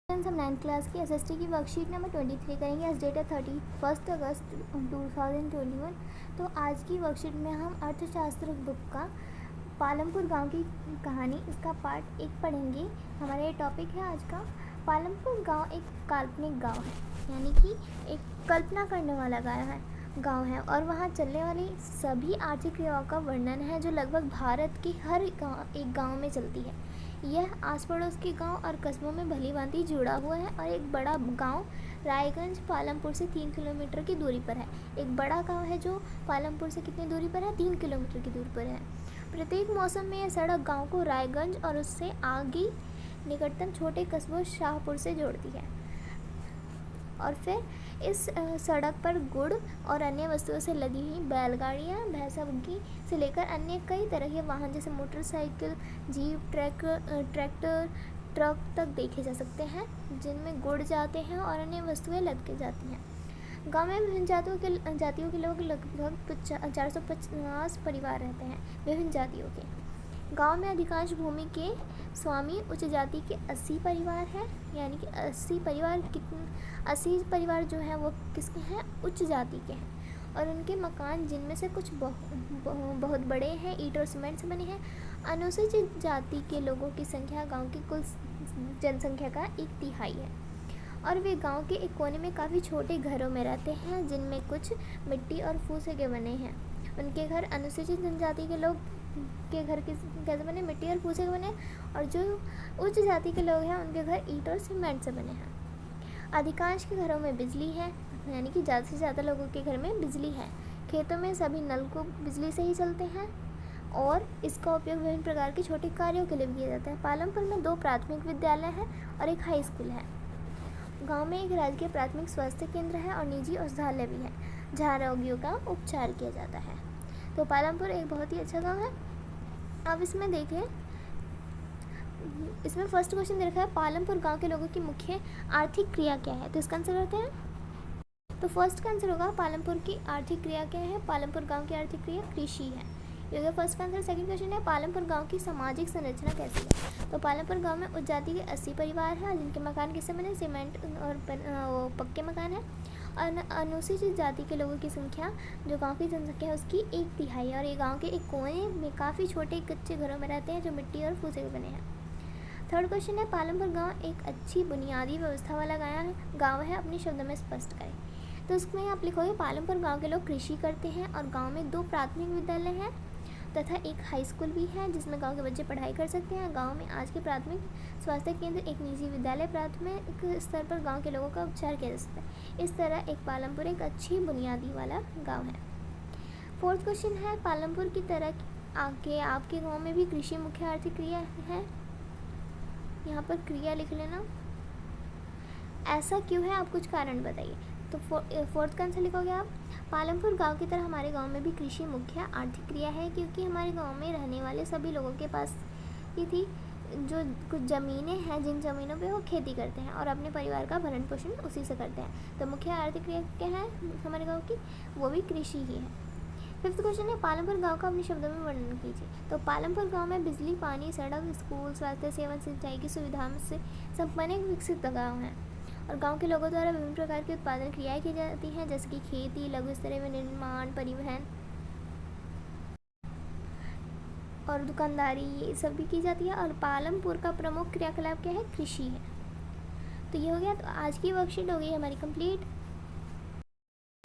हम 9th class की SST की वर्कशीट नंबर 23 करेंगे। आज डेट है 31 अगस्त 2021। तो आज की वर्कशीट में हम अर्थशास्त्र बुक का पालमपुर गांव की कहानी इसका पार्ट 1 पढ़ेंगे। हमारा ये टॉपिक है आज का। पालमपुर गांव एक काल्पनिक गांव है, यानी कि एक कल्पना करने वाला गांव है और वहाँ चलने वाली सभी आर्थिक क्रियाओं का वर्णन है जो लगभग भारत के हर एक गाँव में चलती है। यह आस पड़ोस के गांव और कस्बों में भली भांति जुड़ा हुआ है और एक बड़ा गांव रायगंज पालमपुर से 3 किलोमीटर की दूरी पर है। एक बड़ा गांव है जो पालमपुर से कितनी दूरी पर है? 3 किलोमीटर की दूरी पर है। प्रत्येक मौसम में यह सड़क गांव को रायगंज और उससे आगे निकटतम छोटे कस्बों शाहपुर से जोड़ती है। और फिर इस सड़क पर गुड़ और अन्य वस्तुओं से लदी हुई बैलगाड़ियाँ, भैंसा बग्घी से लेकर अन्य कई तरह के वाहन जैसे मोटरसाइकिल, जीप, ट्रैक्टर, ट्रक तक देखे जा सकते हैं, जिनमें गुड़ जाते हैं और अन्य वस्तुएं लद के जाती हैं। गांव में विभिन्न जातियों के लोग लगभग 450 परिवार रहते हैं। विभिन्न जातियों के गांव में अधिकांश भूमि के स्वामी उच्च जाति के 80 परिवार हैं, यानी कि 80 परिवार जो हैं वो किसके हैं? उच्च जाति के हैं। और उनके मकान, जिनमें से कुछ बहुत बड़े हैं, ईंट और सीमेंट से बने हैं। अनुसूचित जाति के लोगों की संख्या गांव की कुल जनसंख्या का 1/3 है और वे गांव के एक कोने में काफ़ी छोटे घरों में रहते हैं, जिनमें कुछ मिट्टी और फूसे के बने हैं। उनके घर अनुसूचित जनजाति के लोग के घर कैसे बने? मिट्टी और फूसे के बने। और जो उच्च जाति के लोग हैं उनके घर ईंट और सीमेंट से बने हैं। अधिकांश के घरों में बिजली है, यानी कि ज़्यादा से ज़्यादा लोगों के घर में बिजली है। खेतों में सभी नलकूप बिजली से ही चलते हैं और इसका उपयोग विभिन्न प्रकार के छोटे कार्यों के लिए भी किया जाता है। पालमपुर में 2 प्राथमिक विद्यालय हैं और एक हाई स्कूल है। गांव में एक राजकीय प्राथमिक स्वास्थ्य केंद्र है और निजी औषधालय भी है, जहाँ रोगियों का उपचार किया जाता है। तो पालमपुर एक बहुत ही अच्छा गांव है। अब इसमें देखें, इसमें फर्स्ट क्वेश्चन दे रखा है, पालमपुर गांव के लोगों की मुख्य आर्थिक क्रिया क्या है? तो इसका आंसर करते हैं। तो फर्स्ट का आंसर होगा पालमपुर की आर्थिक क्रिया क्या है? पालमपुर गांव की आर्थिक क्रिया कृषि है। ये होगा फर्स्ट का आंसर। सेकंड क्वेश्चन है, पालमपुर गांव की सामाजिक संरचना कैसी है? तो पालमपुर गांव में उच्च जाति के 80 परिवार हैं, जिनके मकान किससे बने? सीमेंट और पक्के मकान हैं। अनुसूचित जाति के लोगों की संख्या, जो गांव की जनसंख्या है, उसकी 1/3 है और ये गांव के एक कोने में काफ़ी छोटे कच्चे घरों में रहते हैं जो मिट्टी और फूसे के बने हैं। थर्ड क्वेश्चन है, पालमपुर गांव एक अच्छी बुनियादी व्यवस्था वाला गांव है, अपने शब्दों में स्पष्ट करें। तो उसमें आप लिखोगे, पालमपुर गांव के लोग कृषि करते हैं और गांव में 2 प्राथमिक विद्यालय हैं तथा एक हाई स्कूल भी है, जिसमें गांव के बच्चे पढ़ाई कर सकते हैं। गांव में आज के प्राथमिक स्वास्थ्य केंद्र, एक निजी विद्यालय, प्राथमिक स्तर पर गांव के लोगों का उपचार किया जा सकता है। इस तरह एक पालमपुर एक अच्छी बुनियादी वाला गांव है। फोर्थ क्वेश्चन है, पालमपुर की तरह आगे आपके गांव में भी कृषि मुख्य आर्थिक क्रिया है? यहाँ पर क्रिया लिख लेना। ऐसा क्यों है, आप कुछ कारण बताइए। तो फोर्थ का आंसर लिखोगे आप, पालमपुर गांव की तरह हमारे गांव में भी कृषि मुख्य आर्थिक क्रिया है, क्योंकि हमारे गांव में रहने वाले सभी लोगों के पास ही थी जो कुछ ज़मीनें हैं, जिन ज़मीनों पे वो खेती करते हैं और अपने परिवार का भरण पोषण उसी से करते हैं। तो मुख्य आर्थिक क्रिया क्या है हमारे गाँव की? वो भी कृषि ही है। फिफ्थ क्वेश्चन है, पालमपुर गांव का अपने शब्दों में वर्णन कीजिए। तो पालमपुर गांव में बिजली, पानी, सड़क, स्कूल, स्वास्थ्य सेवा, सिंचाई की सुविधा से संपन्न एक विकसित गाँव है और गांव के लोगों द्वारा विभिन्न प्रकार की उत्पादन क्रियाएं की जाती हैं, जैसे कि खेती, लघु स्तरीय निर्माण, परिवहन और दुकानदारी, ये सब भी की जाती है। और पालमपुर का प्रमुख क्रियाकलाप क्या है? कृषि है। तो ये हो गया। तो आज की वर्कशीट हो गई हमारी कंप्लीट।